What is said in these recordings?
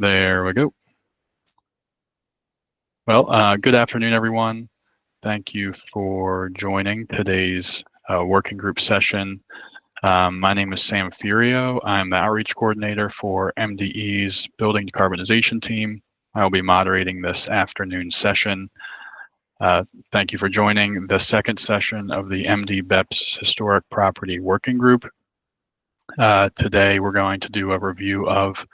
There we go. Well, good afternoon, everyone. Thank you for joining today's working group session. My name is Sam Furio. I'm the outreach coordinator for MDE's Building Decarbonization team. I will be moderating this afternoon session. Thank you for joining the second session of the MD BEPS Historic Property Working Group. Today, we're going to do a review of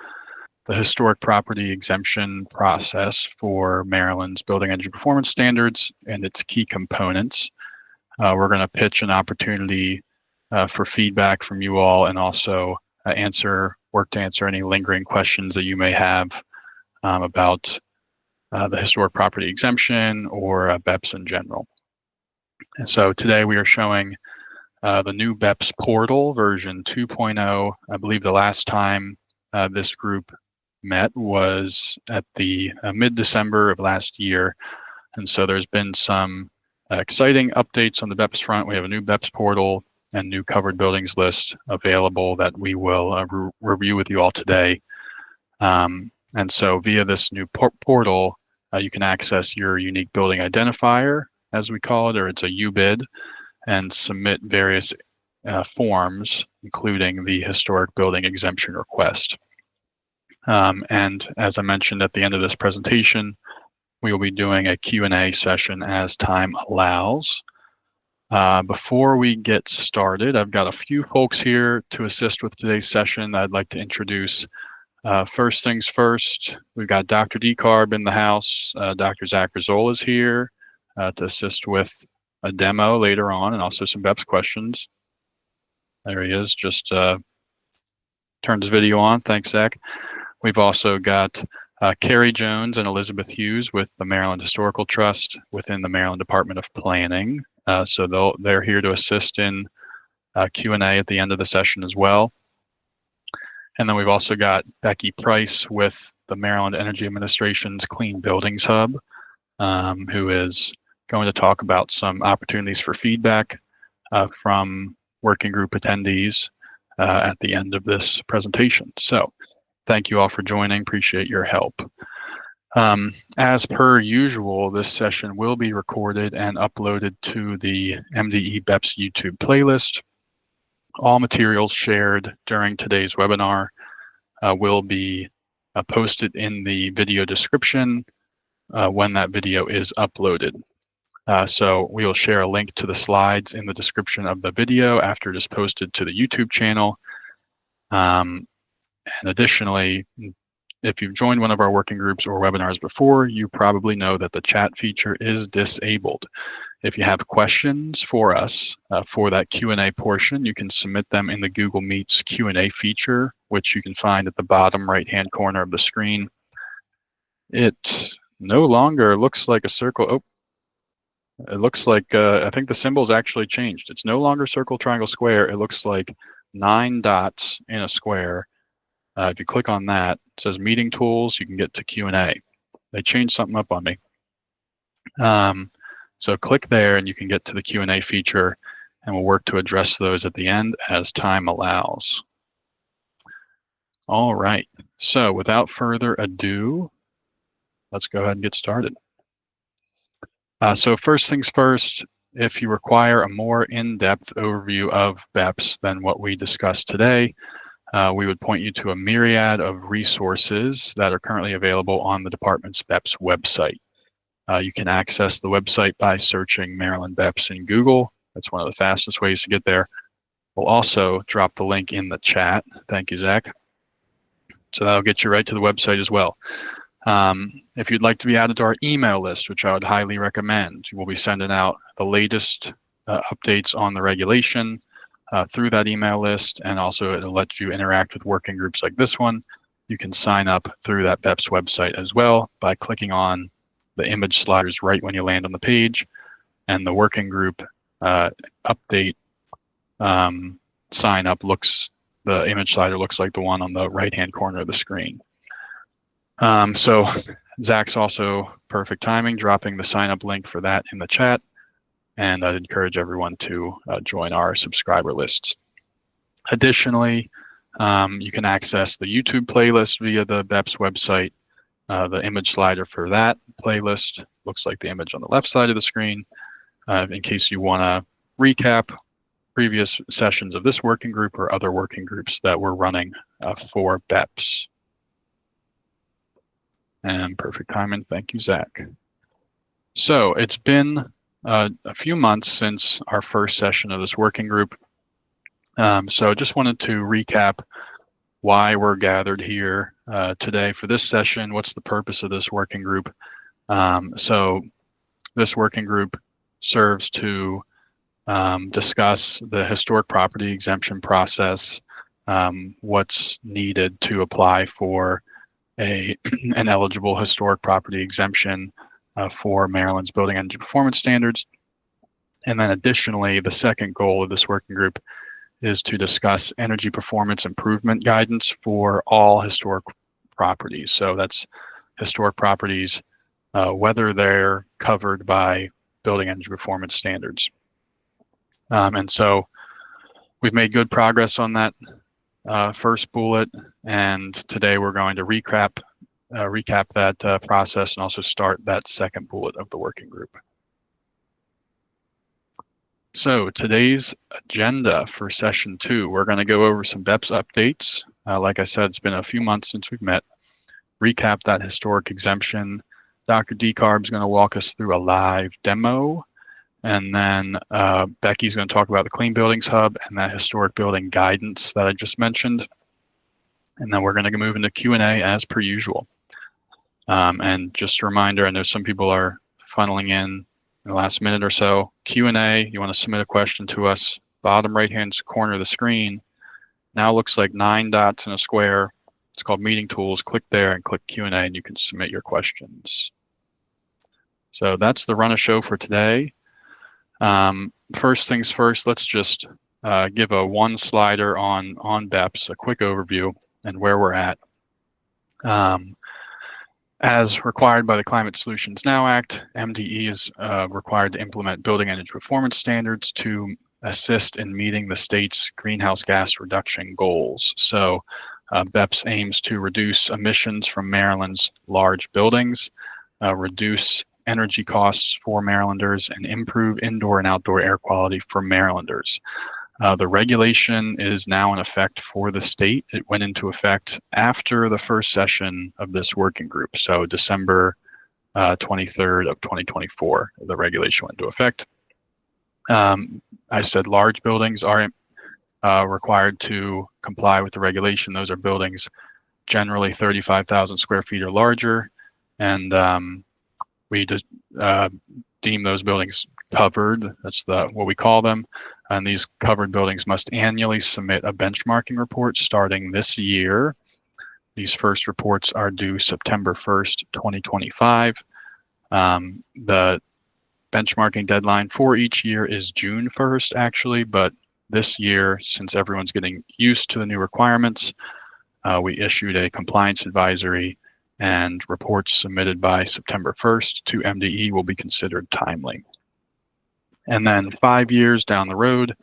the historic property exemption process for Maryland's Building Energy Performance Standards and its key components. We're going to pitch an opportunity for feedback from you all, and also work to answer any lingering questions that you may have about the historic property exemption or BEPS in general. And so today we are showing the new BEPS portal version 2.0. I believe the last time this group met was at the mid-December of last year. And so there's been some exciting updates on the BEPS front. We have a new BEPS portal and new covered buildings list available that we will review with you all today. And so via this new portal, you can access your unique building identifier, as we call it, or it's a UBID, and submit various forms, including the historic building exemption request. And as I mentioned at the end of this presentation, we will be doing a Q&A session as time allows. Before we get started, I've got a few folks here to assist with today's session I'd like to introduce. First things first, we've got Dr. Decarb in the house. Dr. Zach Rizzola is here to assist with a demo later on, and also some BEPS questions. There he is, just turned his video on. Thanks, Zach. We've also got Carrie Jones and Elizabeth Hughes with the Maryland Historical Trust within the Maryland Department of Planning. So they're here to assist in Q&A at the end of the session as well. And then we've also got Becky Price with the Maryland Energy Administration's Clean Buildings Hub, who is going to talk about some opportunities for feedback from working group attendees at the end of this presentation. So thank you all for joining. Appreciate your help. As per usual, this session will be recorded and uploaded to the MDE BEPS YouTube playlist. All materials shared during today's webinar will be posted in the video description when that video is uploaded. So we will share a link to the slides in the description of the video after it is posted to the YouTube channel. And additionally, if you've joined one of our working groups or webinars before, you probably know that the chat feature is disabled. If you have questions for us for that Q&A portion, you can submit them in the Google Meets Q&A feature, which you can find at the bottom right-hand corner of the screen. It no longer looks like a circle. Oh, it looks like, I think the symbol's actually changed. It's no longer circle, triangle, square. It looks like 9 dots in a square. If you click on that, it says meeting tools, you can get to Q&A. They changed something up on me. So click there and you can get to the Q&A feature, and we'll work to address those at the end as time allows. All right, so without further ado, let's go ahead and get started. So first things first, if you require a more in-depth overview of BEPS than what we discussed today, we would point you to a myriad of resources that are currently available on the department's BEPS website. You can access the website by searching Maryland BEPS in Google. That's one of the fastest ways to get there. We'll also drop the link in the chat. Thank you, Zach. So that'll get you right to the website as well. If you'd like to be added to our email list, which I would highly recommend, we'll be sending out the latest updates on the regulation through that email list, and also it'll let you interact with working groups like this one. You can sign up through that BEPS website as well by clicking on the image sliders right when you land on the page, and the working group update sign up the image slider looks like the one on the right-hand corner of the screen. So Zach's also perfect timing, dropping the sign up link for that in the chat. And I'd encourage everyone to join our subscriber lists. Additionally, You can access the YouTube playlist via the BEPS website. The image slider for that playlist looks like the image on the left side of the screen, in case you want to recap previous sessions of this working group or other working groups that we're running for BEPS. And perfect timing, thank you, Zach. So it's been a few months since our first session of this working group. So just wanted to recap why we're gathered here today for this session. What's the purpose of this working group? So this working group serves to discuss the historic property exemption process, what's needed to apply for an eligible historic property exemption for Maryland's building energy performance standards. And then additionally, the second goal of this working group is to discuss energy performance improvement guidance for all historic properties. So that's historic properties, whether they're covered by building energy performance standards. And so we've made good progress on that first bullet, and today we're going to recap that process and also start that second bullet of the working group. So today's agenda for session 2, we're going to go over some BEPS updates. Like I said, it's been a few months since we've met. Recap that historic exemption. Dr. Decarb is going to walk us through a live demo. And then Becky's going to talk about the Clean Buildings Hub and that historic building guidance that I just mentioned. And then we're going to move into Q&A as per usual. And just a reminder, I know some people are funneling in the last minute or so. Q&A, you want to submit a question to us, bottom right-hand corner of the screen. Now looks like 9 dots in a square. It's called Meeting Tools. Click there and click Q&A and you can submit your questions. So that's the run of show for today. First things first, let's just give a one slider on BEPS, a quick overview and where we're at. As required by the Climate Solutions Now Act, MDE is required to implement building energy performance standards to assist in meeting the state's greenhouse gas reduction goals. So BEPS aims to reduce emissions from Maryland's large buildings, reduce energy costs for Marylanders, and improve indoor and outdoor air quality for Marylanders. The regulation is now in effect for the state. It went into effect after the first session of this working group. So December 23rd of 2024, the regulation went into effect. I said large buildings are required to comply with the regulation. Those are buildings generally 35,000 square feet or larger. And we just deem those buildings covered. That's what we call them. And these covered buildings must annually submit a benchmarking report starting this year. These first reports are due September 1st, 2025. The benchmarking deadline for each year is June 1st, actually, but this year, since everyone's getting used to the new requirements, we issued a compliance advisory, and reports submitted by September 1st to MDE will be considered timely. And then 5 years down the road,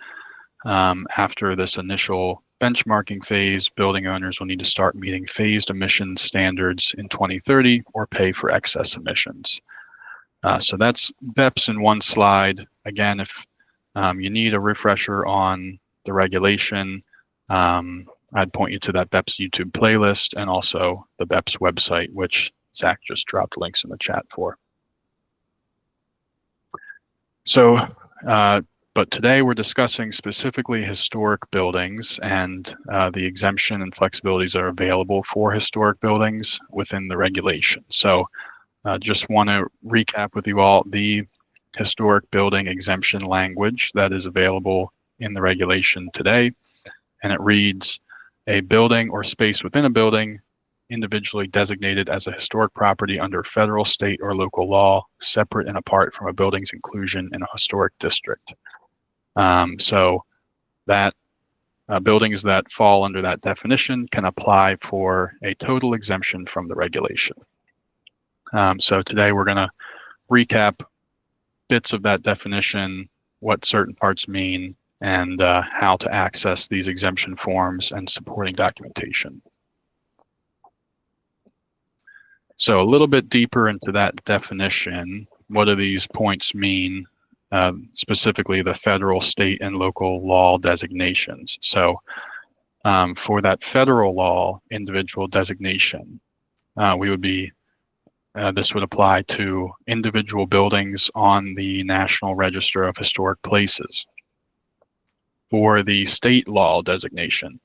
after this initial benchmarking phase, building owners will need to start meeting phased emission standards in 2030 or pay for excess emissions. So that's BEPS in one slide. Again, if you need a refresher on the regulation, I'd point you to that BEPS YouTube playlist and also the BEPS website, which Zach just dropped links in the chat for. So, but today we're discussing specifically historic buildings and the exemption and flexibilities that are available for historic buildings within the regulation. So just want to recap with you all the historic building exemption language that is available in the regulation today. And it reads, a building or space within a building individually designated as a historic property under federal, state, or local law, separate and apart from a building's inclusion in a historic district. So that buildings that fall under that definition can apply for a total exemption from the regulation. So today we're going to recap bits of that definition, what certain parts mean, and how to access these exemption forms and supporting documentation. So a little bit deeper into that definition, what do these points mean, specifically the federal, state, and local law designations? So for that federal law individual designation, this would apply to individual buildings on the National Register of Historic Places. For the state law designation,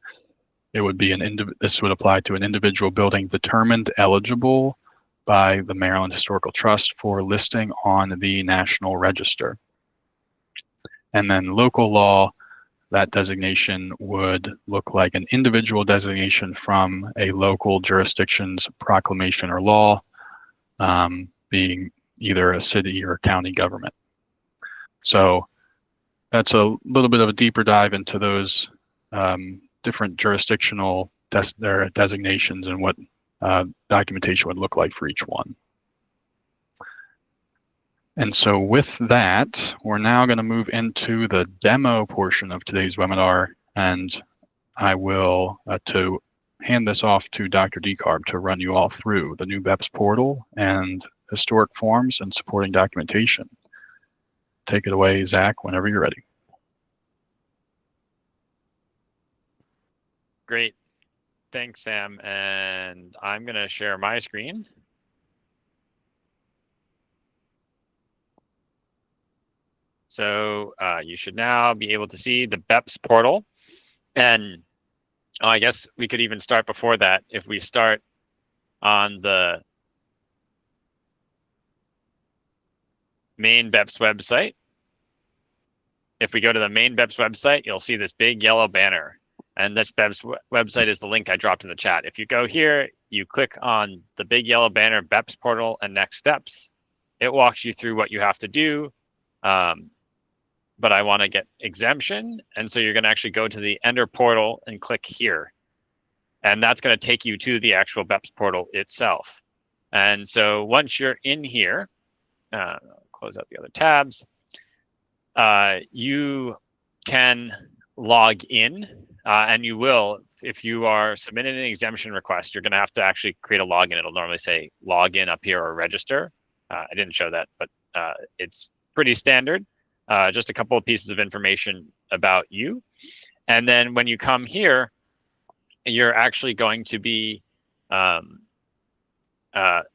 it would be this would apply to an individual building determined eligible by the Maryland Historical Trust for listing on the National Register. And then local law, that designation would look like an individual designation from a local jurisdiction's proclamation or law, being either a city or county government. So that's a little bit of a deeper dive into those different jurisdictional designations and what documentation would look like for each one. And so with that, we're now going to move into the demo portion of today's webinar, and I will to hand this off to Dr. Decarb to run you all through the new BEPS portal and historic forms and supporting documentation. Take it away, Zach, whenever you're ready. Great. Thanks, Sam. And I'm going to share my screen. So you should now be able to see the BEPS portal. And I guess we could even start before that. If we start on the main BEPS website, if we go to the main BEPS website, you'll see this big yellow banner. And this BEPS website is the link I dropped in the chat. If you go here, you click on the big yellow banner, BEPS portal and next steps. It walks you through what you have to do. But I want to get exemption. And so you're going to actually go to the Enter portal and click here. And that's going to take you to the actual BEPS portal itself. And so once you're in here, close out the other tabs, you can log in, and you will, if you are submitting an exemption request, you're going to have to actually create a login. It'll normally say login up here or register. I didn't show that, but it's pretty standard. Just a couple of pieces of information about you. And then when you come here, you're actually going to be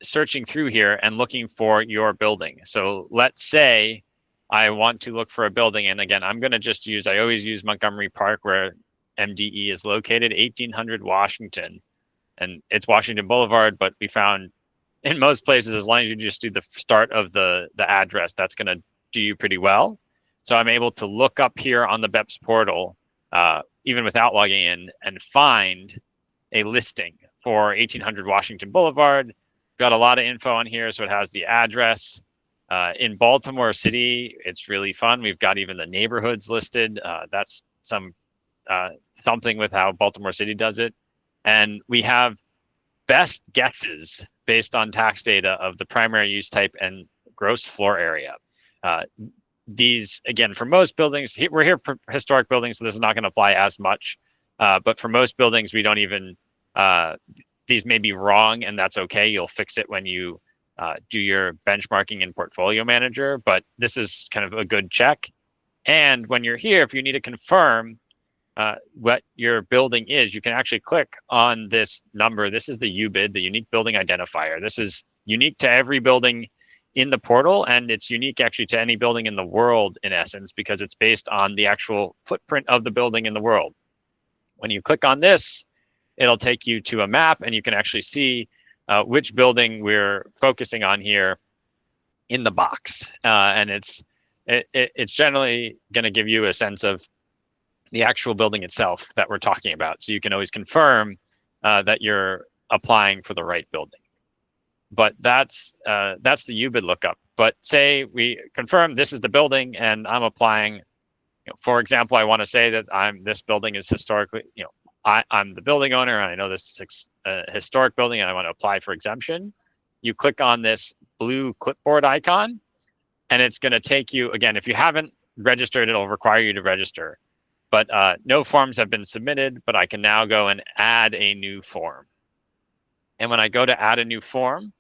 searching through here and looking for your building. So let's say I want to look for a building. And again, I'm going to just use, I always use Montgomery Park where MDE is located, 1800 Washington. And it's Washington Boulevard, but we found in most places, as long as you just do the start of the address, that's going to do you pretty well. So I'm able to look up here on the BEPS portal, even without logging in, and find a listing for 1800 Washington Boulevard. Got a lot of info on here, so it has the address. In Baltimore City, it's really fun. We've got even the neighborhoods listed. That's something with how Baltimore City does it. And we have best guesses based on tax data of the primary use type and gross floor area. These, again, for most buildings, we're here for historic buildings, so this is not going to apply as much. But for most buildings, we don't even, these may be wrong, and that's okay. You'll fix it when you do your benchmarking in Portfolio Manager, but this is kind of a good check. And when you're here, if you need to confirm what your building is, you can actually click on this number. This is the UBID, the Unique Building Identifier. This is unique to every building in the portal, and it's unique actually to any building in the world in essence, because it's based on the actual footprint of the building in the world. When you click on this, it'll take you to a map, and you can actually see which building we're focusing on here in the box. And it's generally going to give you a sense of the actual building itself that we're talking about. So you can always confirm that you're applying for the right building. But that's the UBID lookup. But say we confirm this is the building and I'm applying, for example, I want to say that this building is historically, I'm the building owner and I know this is a historic building and I want to apply for exemption. You click on this blue clipboard icon and it's going to take you, again, if you haven't registered, it'll require you to register. but no forms have been submitted, but I can now go and add a new form. And when I go to add a new form,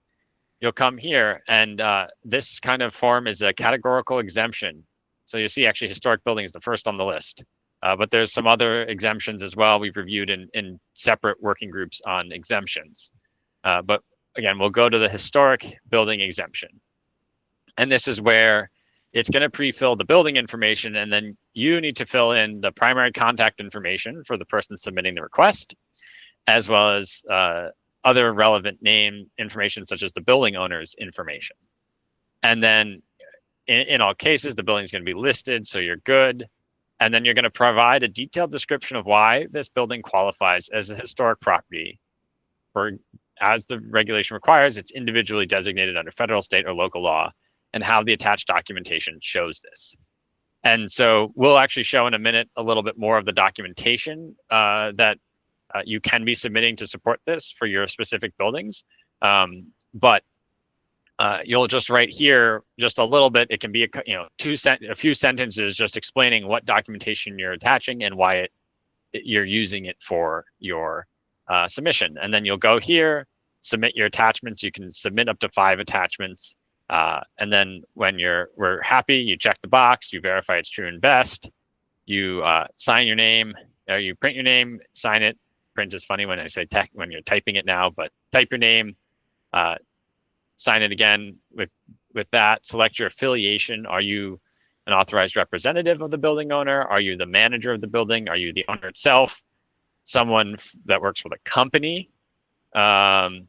you'll come here, and this kind of form is a categorical exemption. So you see actually historic building is the first on the list, but there's some other exemptions as well we've reviewed in separate working groups on exemptions. But again, we'll go to the historic building exemption. And this is where it's going to pre-fill the building information, and then you need to fill in the primary contact information for the person submitting the request, as well as other relevant name information, such as the building owner's information. And then in all cases, the building is going to be listed, so you're good. And then you're going to provide a detailed description of why this building qualifies as a historic property. As the regulation requires, it's individually designated under federal, state, or local law, and how the attached documentation shows this. And so we'll actually show in a minute a little bit more of the documentation that you can be submitting to support this for your specific buildings. But you'll just write here just a little bit. It can be a few sentences just explaining what documentation you're attaching and why you're using it for your submission. And then you'll go here, submit your attachments. You can submit up to 5 attachments. And then when we're happy, you check the box, you verify it's true and best, you sign your name, you print your name, sign it. Print is funny when I say when you're typing it now, but type your name, sign it again with that. Select your affiliation. Are you an authorized representative of the building owner? Are you the manager of the building? Are you the owner itself? Someone that works for the company, the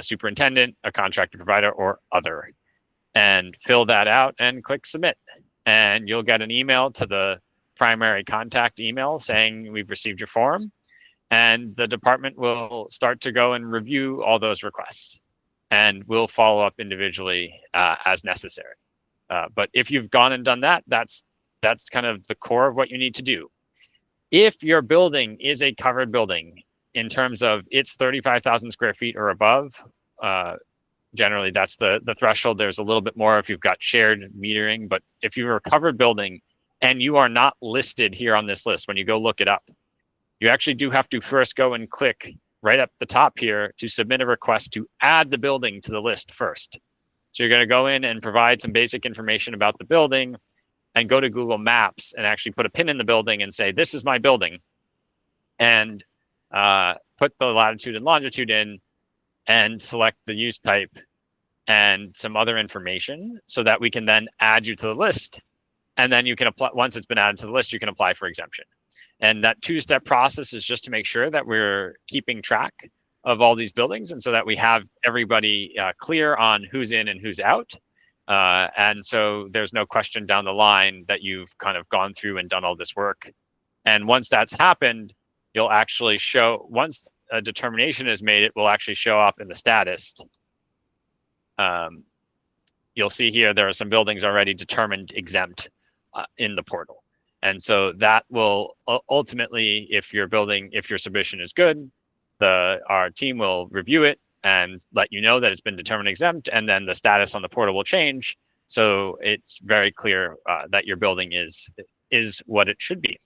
superintendent, a contractor provider, or other? And fill that out and click submit. And you'll get an email to the primary contact email saying we've received your form. And the department will start to go and review all those requests. And we'll follow up individually as necessary. But if you've gone and done that, that's kind of the core of what you need to do. If your building is a covered building in terms of it's 35,000 square feet or above, generally that's the threshold. There's a little bit more if you've got shared metering, but if you're a covered building and you are not listed here on this list, when you go look it up, you actually do have to first go and click right up the top here to submit a request to add the building to the list first. So you're going to go in and provide some basic information about the building and go to Google Maps and actually put a pin in the building and say, this is my building, and put the latitude and longitude in and select the use type and some other information so that we can then add you to the list. And then you can apply, once it's been added to the list, you can apply for exemption. And that 2-step process is just to make sure that we're keeping track of all these buildings, and so that we have everybody clear on who's in and who's out. And so there's no question down the line that you've kind of gone through and done all this work. And once that's happened, you'll actually show, once a determination is made, it will actually show up in the status. You'll see here there are some buildings already determined exempt in the portal. And so that will ultimately, if your submission is good, our team will review it and let you know that it's been determined exempt, and then the status on the portal will change. So it's very clear that your building is what it should be.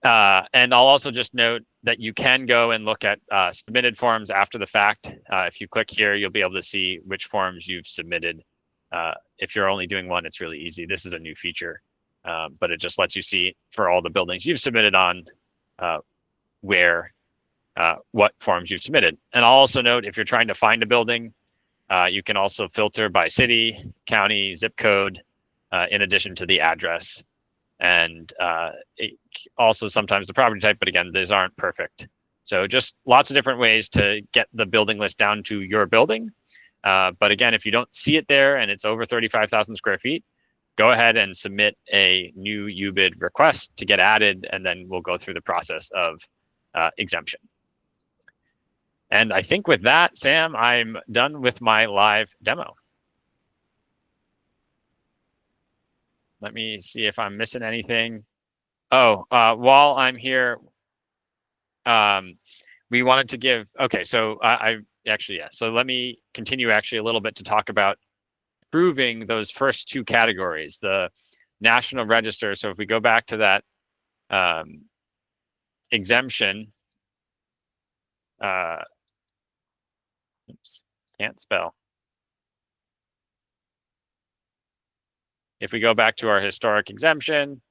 And I'll also just note that you can go and look at submitted forms after the fact. If you click here, you'll be able to see which forms you've submitted. If you're only doing one, it's really easy. This is a new feature, but it just lets you see for all the buildings you've submitted on what forms you've submitted. And I'll also note, if you're trying to find a building, you can also filter by city, county, zip code, in addition to the address. And also sometimes the property type, but again, these aren't perfect. So just lots of different ways to get the building list down to your building. But again, if you don't see it there and it's over 35,000 square feet, go ahead and submit a new UBID request to get added, and then we'll go through the process of exemption. And I think with that, Sam, I'm done with my live demo. Let me see if I'm missing anything. Oh, while I'm here, we wanted to give, okay, so so let me continue actually a little bit to talk about proving those first 2 categories, the National Register. So if we go back to that exemption. Oops, can't spell. If we go back to our historic exemption,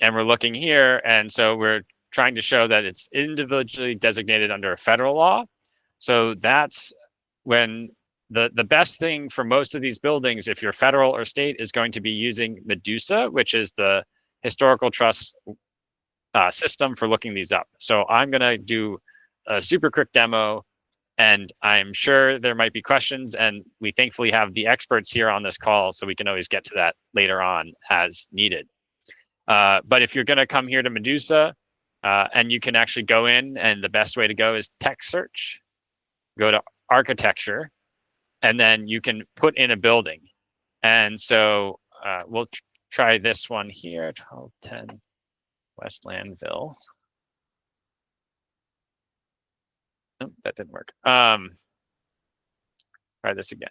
and we're looking here, and so we're trying to show that it's individually designated under a federal law. So that's when the best thing for most of these buildings, if you're federal or state, is going to be using Medusa, which is the historical trust system for looking these up. So I'm going to do a super quick demo, and I'm sure there might be questions, and we thankfully have the experts here on this call, so we can always get to that later on as needed. But if you're going to come here to Medusa, and you can actually go in, and the best way to go is text search, go to architecture, and then you can put in a building. And so we'll try this one here, 1210 West Landville. Oh, that didn't work. Try this again.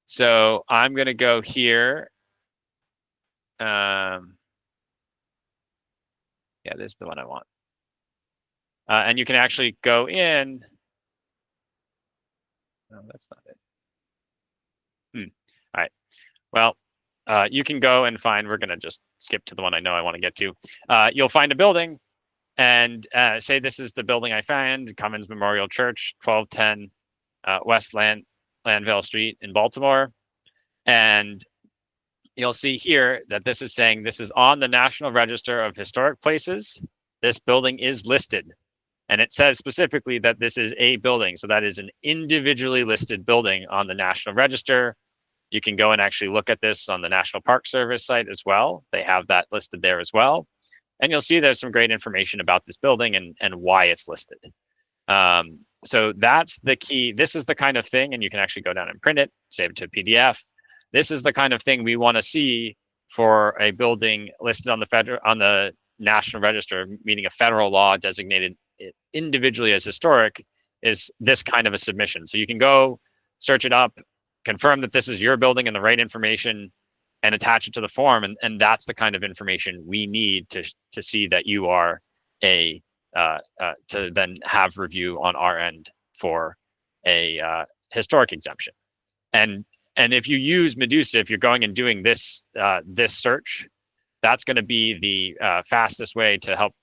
So I'm going to go here. Yeah, this is the one I want. And you can actually go in. No, that's not it. All right. Well, you can go and find, we're going to just skip to the one I know I want to get to. You'll find a building and say this is the building I found, Cummins Memorial Church, 1210 West Landville Street in Baltimore. And you'll see here that this is saying this is on the National Register of Historic Places. This building is listed. And it says specifically that this is a building. So that is an individually listed building on the National Register. You can go and actually look at this on the National Park Service site as well. They have that listed there as well. And you'll see there's some great information about this building and why it's listed. So that's the key. This is the kind of thing, and you can actually go down and print it, save it to a PDF. This is the kind of thing we want to see for a building listed on the National Register, meaning a federal law designated individually as historic, is this kind of a submission. So you can go search it up, confirm that this is your building and the right information, and attach it to the form. And that's the kind of information we need to see that you are to then have review on our end for a historic exemption. And if you use Medusa, if you're going and doing this search, that's going to be the fastest way to help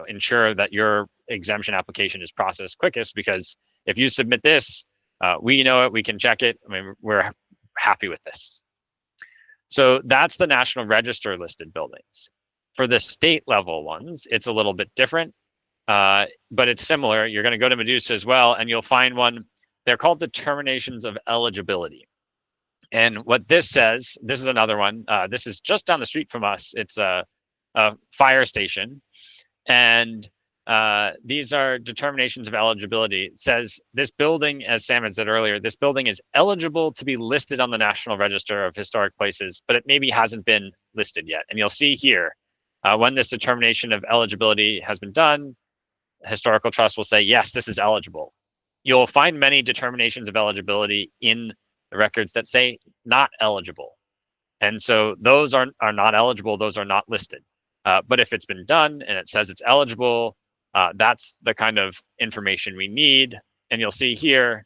ensure that your exemption application is processed quickest. Because if you submit this, we know it, we can check it. I mean, we're happy with this. So that's the National Register listed buildings. For the state level ones, it's a little bit different, but it's similar. You're going to go to Medusa as well, and you'll find one. They're called determinations of eligibility. And what this says, this is another one. This is just down the street from us. It's a fire station. And these are determinations of eligibility. It says this building, as Sam had said earlier, this building is eligible to be listed on the National Register of Historic Places, but it maybe hasn't been listed yet. And you'll see here, when this determination of eligibility has been done, Historical Trust will say, yes, this is eligible. You'll find many determinations of eligibility in the records that say not eligible. And so those are not eligible, those are not listed. But if it's been done and it says it's eligible, that's the kind of information we need. And you'll see here,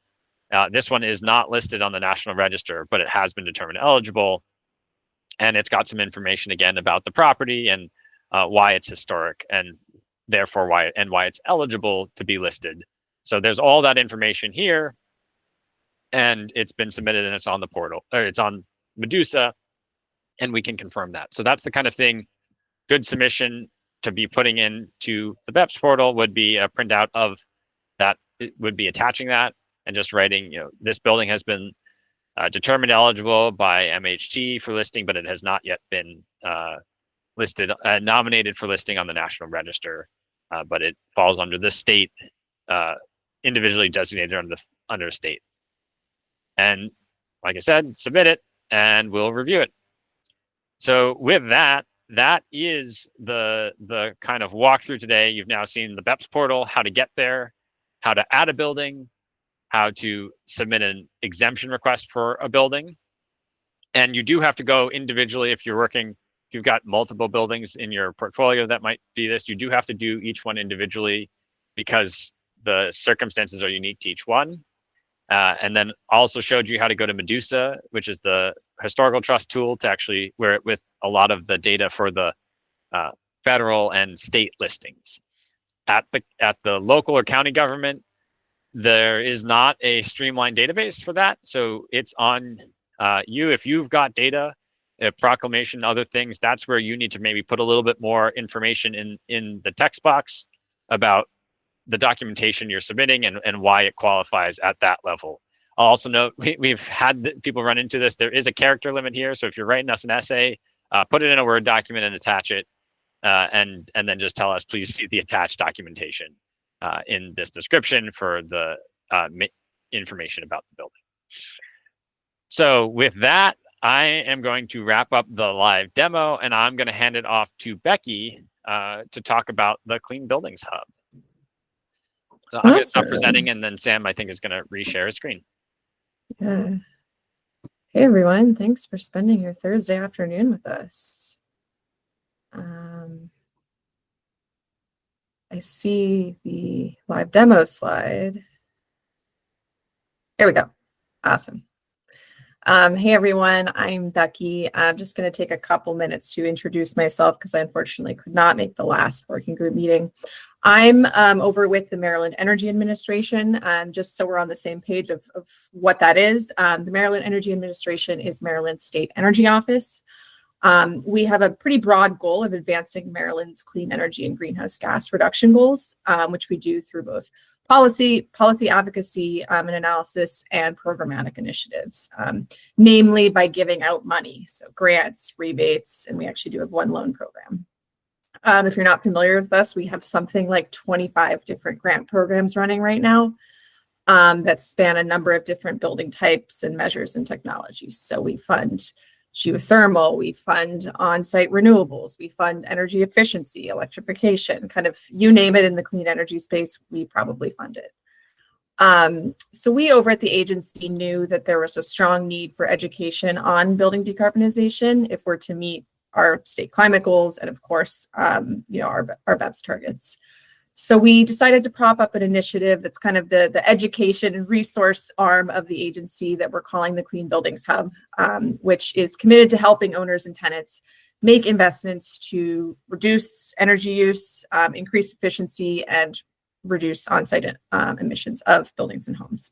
this one is not listed on the National Register, but it has been determined eligible. And it's got some information again about the property and why it's historic, and therefore why it's eligible to be listed. So there's all that information here, and it's been submitted and it's on the portal, or it's on Medusa, and we can confirm that. So that's the kind of thing. Good submission to be putting into the BEPS portal would be a printout of that. It would be attaching that and just writing, this building has been determined eligible by MHT for listing, but it has not yet been listed, nominated for listing on the National Register, but it falls under the state, individually designated under state. And like I said, submit it and we'll review it. So with that is the kind of walkthrough today. You've now seen the BEPS portal, how to get there, how to add a building, how to submit an exemption request for a building. And you do have to go individually if you're working, if you've got multiple buildings in your portfolio that might be this, you do have to do each one individually because the circumstances are unique to each one. And then also showed you how to go to Medusa, which is the historical trust tool to actually where with a lot of the data for the federal and state listings. At the local or county government, there is not a streamlined database for that. So it's on you. If you've got data, a proclamation, other things, that's where you need to maybe put a little bit more information in the text box about the documentation you're submitting and why it qualifies at that level. I'll also note we've had people run into this. There is a character limit here. So if you're writing us an essay, put it in a Word document and attach it. And then just tell us, please see the attached documentation in this description for the information about the building. So with that, I am going to wrap up the live demo, and I'm going to hand it off to Becky to talk about the Clean Buildings Hub. So I'm going to stop presenting, and then Sam, I think, is going to reshare his screen. Yeah. Hey, everyone. Thanks for spending your Thursday afternoon with us. I see the live demo slide. Here we go. Awesome. Hey, everyone. I'm Becky. I'm just going to take a couple minutes to introduce myself because I unfortunately could not make the last working group meeting. I'm over with the Maryland Energy Administration, and just so we're on the same page of what that is, the Maryland Energy Administration is Maryland's state energy office. We have a pretty broad goal of advancing Maryland's clean energy and greenhouse gas reduction goals, which we do through both policy advocacy and analysis and programmatic initiatives, namely by giving out money, so grants, rebates, and we actually do have one loan program. If you're not familiar with us, we have something like 25 different grant programs running right now that span a number of different building types and measures and technologies. So we fund geothermal, we fund on-site renewables, we fund energy efficiency, electrification, kind of you name it in the clean energy space, we probably fund it. So we over at the agency knew that there was a strong need for education on building decarbonization if we're to meet our state climate goals and of course, our BEPS targets. So we decided to prop up an initiative that's kind of the education and resource arm of the agency that we're calling the Clean Buildings Hub, which is committed to helping owners and tenants make investments to reduce energy use, increase efficiency, and reduce on-site emissions of buildings and homes.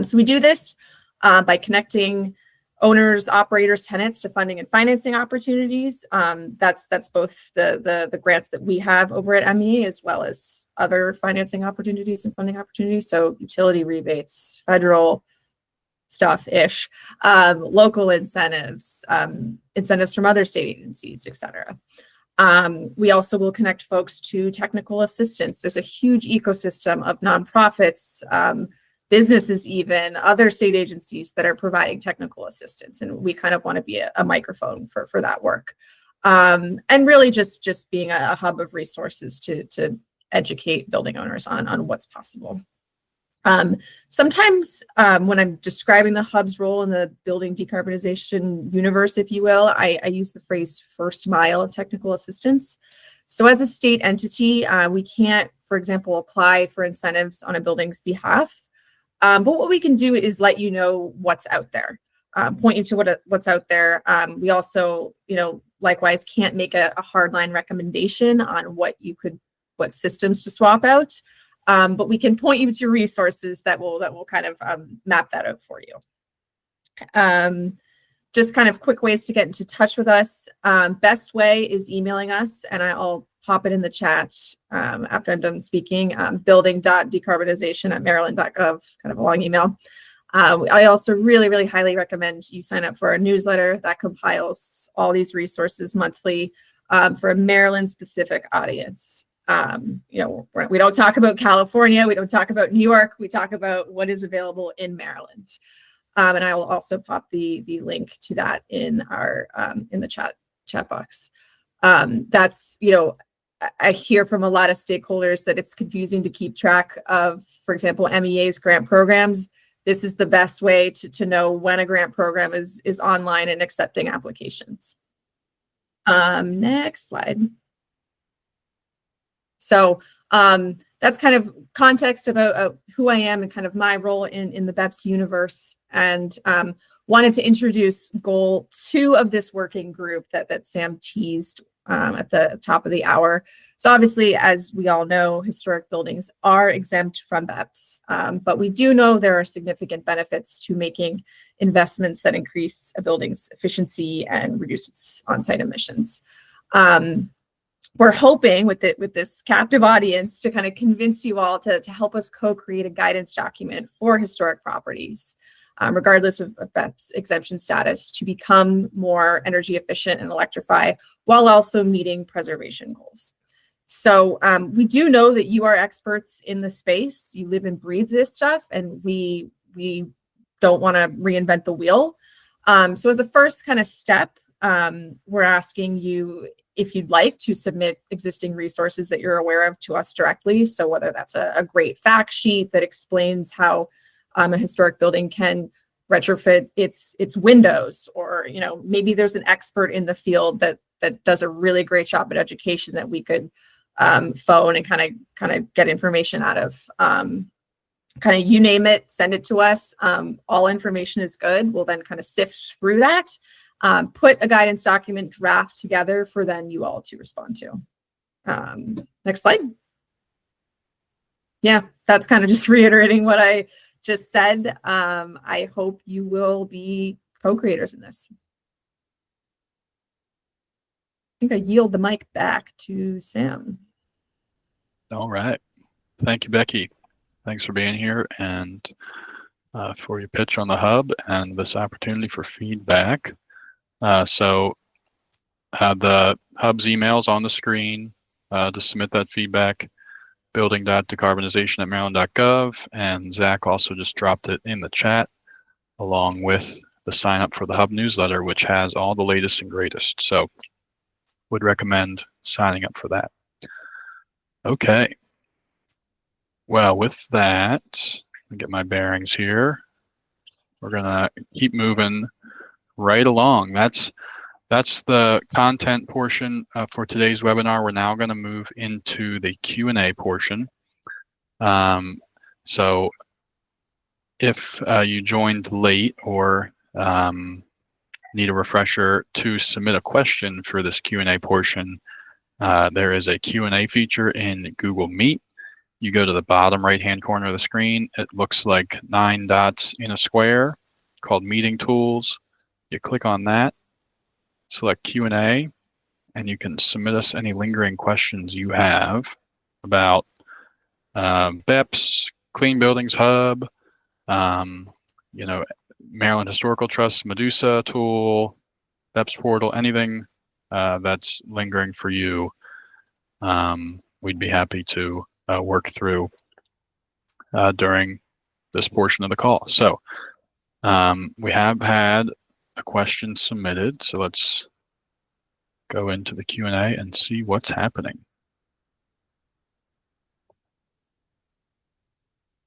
So we do this by connecting owners, operators, tenants to funding and financing opportunities. That's both the grants that we have over at MEA as well as other financing opportunities and funding opportunities. So utility rebates, federal stuff-ish, local incentives, incentives from other state agencies, et cetera. We also will connect folks to technical assistance. There's a huge ecosystem of nonprofits, businesses, even other state agencies that are providing technical assistance. And we kind of want to be a microphone for that work. And really just being a hub of resources to educate building owners on what's possible. Sometimes when I'm describing the hub's role in the building decarbonization universe, if you will, I use the phrase first mile of technical assistance. So as a state entity, we can't, for example, apply for incentives on a building's behalf. But what we can do is let you know what's out there, point you to what's out there. We also, likewise can't make a hardline recommendation on what systems to swap out. But we can point you to resources that will kind of map that out for you. Just kind of quick ways to get into touch with us. Best way is emailing us, and I'll pop it in the chat after I'm done speaking, building.decarbonization@maryland.gov, kind of a long email. I also really, really highly recommend you sign up for our newsletter that compiles all these resources monthly for a Maryland-specific audience. We don't talk about California, we don't talk about New York, we talk about what is available in Maryland. And I will also pop the link to that in our in the chat box. That's I hear from a lot of stakeholders that it's confusing to keep track of, for example, MEA's grant programs. This is the best way to know when a grant program is online and accepting applications. Next slide. So that's kind of context about who I am and kind of my role in the BEPS universe, and wanted to introduce goal 2 of this working group that Sam teased at the top of the hour. So obviously, as we all know, historic buildings are exempt from BEPS, but we do know there are significant benefits to making investments that increase a building's efficiency and reduce its on-site emissions. We're hoping with this captive audience to kind of convince you all to help us co-create a guidance document for historic properties, regardless of BEPS exemption status, to become more energy efficient and electrify while also meeting preservation goals. So we do know that you are experts in the space. You live and breathe this stuff, and we don't want to reinvent the wheel. So as a first kind of step, we're asking you if you'd like to submit existing resources that you're aware of to us directly. So whether that's a great fact sheet that explains how a historic building can retrofit its windows, or maybe there's an expert in the field that does a really great job at education that we could phone and kind of get information out of. Kind of you name it, send it to us. All information is good. We'll then kind of sift through that. Put a guidance document draft together for then you all to respond to. Next slide. Yeah, that's kind of just reiterating what I just said. I hope you will be co-creators in this. I think I yield the mic back to Sam. All right. Thank you, Becky. Thanks for being here and for your pitch on the hub and this opportunity for feedback. So the hub's email's on the screen to submit that feedback, building.decarbonization@maryland.gov, and Zach also just dropped it in the chat along with the sign up for the hub newsletter, which has all the latest and greatest. So would recommend signing up for that. Okay. Well, with that, let me get my bearings here. We're gonna keep moving right along. That's the content portion for today's webinar. We're now going to move into the Q&A portion. So if you joined late or need a refresher to submit a question for this Q&A portion, there is a Q&A feature in Google Meet. You go to the bottom right-hand corner of the screen. It looks like 9 dots in a square called Meeting Tools. You click on that, select Q&A, and you can submit us any lingering questions you have about BEPS, Clean Buildings Hub, Maryland Historical Trust Medusa tool, BEPS portal, anything that's lingering for you. We'd be happy to work through during this portion of the call. So we have had a question submitted, so let's go into the Q&A and see what's happening.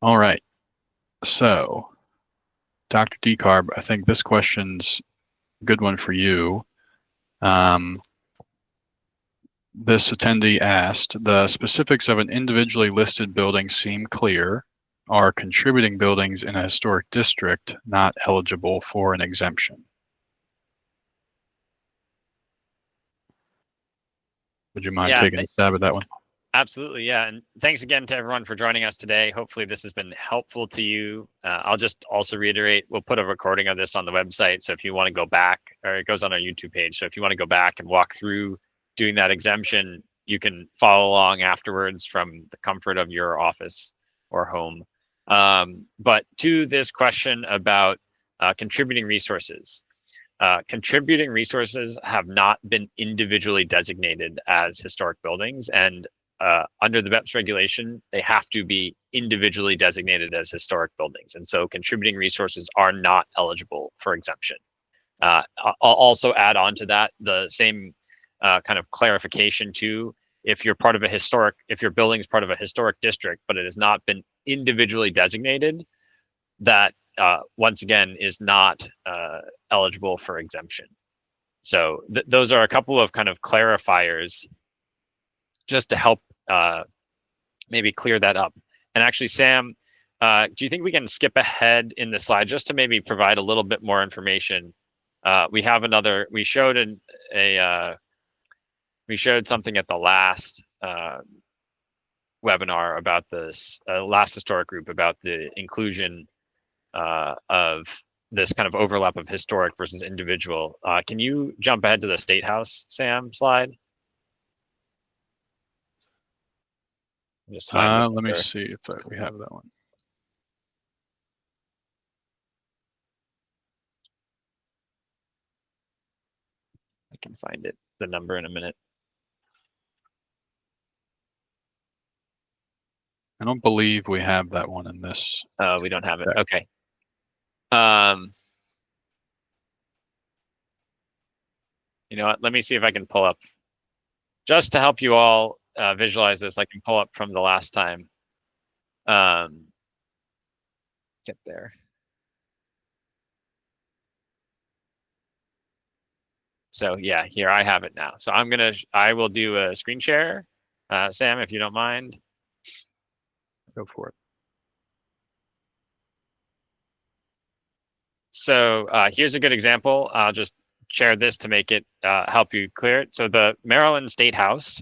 All right, so Dr. Decarb, I think this question's a good one for you. This attendee asked, the specifics of an individually listed building seem clear. Are contributing buildings in a historic district not eligible for an exemption? Would you mind taking a stab at that one? Absolutely, yeah. And thanks again to everyone for joining us today. Hopefully this has been helpful to you. I'll just also reiterate, we'll put a recording of this on the website. So if you want to go back, or it goes on our YouTube page. So if you want to go back and walk through doing that exemption, you can follow along afterwards from the comfort of your office or home. But to this question about contributing resources. Contributing resources have not been individually designated as historic buildings, and under the BEPS regulation, they have to be individually designated as historic buildings. And so contributing resources are not eligible for exemption. I'll also add on to that the same kind of clarification too. if you're part of a historic, if your building's part of a historic district, but it has not been individually designated, that once again is not eligible for exemption. So those are a couple of kind of clarifiers just to help maybe clear that up. And actually, Sam, do you think we can skip ahead in the slide just to maybe provide a little bit more information? We have another, we showed we showed something at the last webinar about this, last historic group, about the inclusion of this kind of overlap of historic versus individual. Can you jump ahead to the State House, Sam, slide? Just let me see if we have that one. I can find it, the number, in a minute. I don't believe we have that one in this. We don't have it. Okay. You know what? Let me see if I can pull up, just to help you all visualize this. I can pull up from the last time. Get there. So yeah, here I have it now. So I will do a screen share, Sam, if you don't mind. Go for it. So here's a good example. I'll just share this to make it help you clear it. So the Maryland State House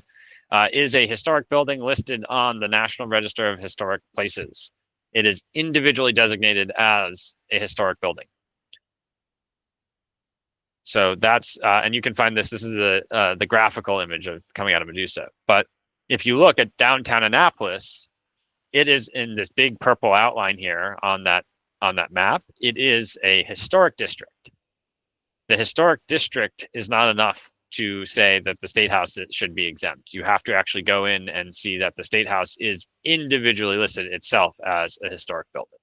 is a historic building listed on the National Register of Historic Places. It is individually designated as a historic building. So that's, and you can find this. This is the graphical image of coming out of Medusa. But if you look at downtown Annapolis, it is in this big purple outline here on that map. It is a historic district. The historic district is not enough to say that the State House should be exempt. You have to actually go in and see that the State House is individually listed itself as a historic building.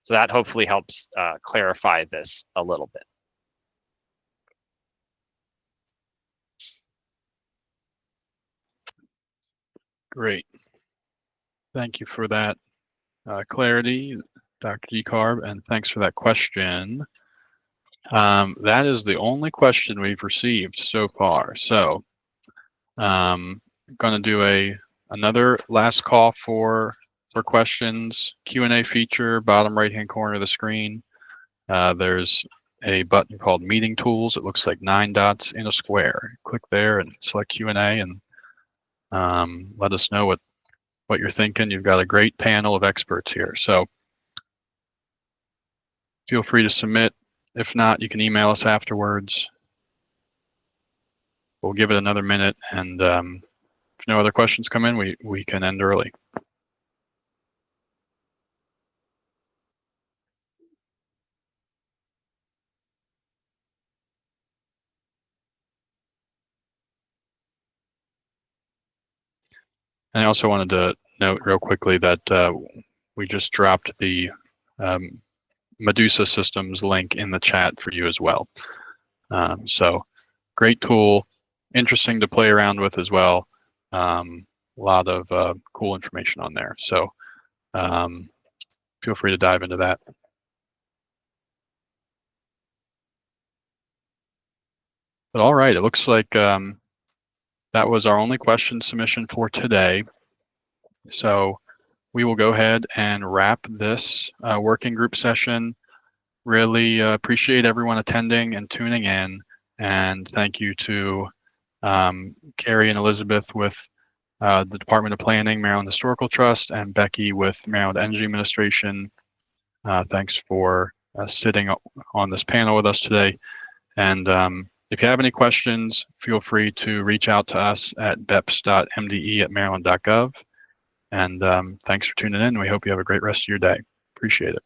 So that hopefully helps clarify this a little bit. Great. Thank you for that clarity, Dr. DeCarb, and thanks for that question. That is the only question we've received so far. So I'm going to do another last call for questions. Q&A feature, bottom right-hand corner of the screen. There's a button called Meeting Tools. It looks like 9 dots in a square. Click there and select Q&A, and let us know what you're thinking. You've got a great panel of experts here. So feel free to submit. If not, you can email us afterwards. We'll give it another minute, and if no other questions come in, we can end early. And I also wanted to note real quickly that we just dropped the Medusa Systems link in the chat for you as well. So great tool, interesting to play around with as well. A lot of cool information on there. So feel free to dive into that. But all right, it looks like that was our only question submission for today. So we will go ahead and wrap this working group session. Really appreciate everyone attending and tuning in. And thank you to Carrie and Elizabeth with the Department of Planning, Maryland Historical Trust, and Becky with Maryland Energy Administration. Thanks for sitting on this panel with us today. And if you have any questions, feel free to reach out to us at beps.mde@maryland.gov. And thanks for tuning in. We hope you have a great rest of your day. Appreciate it.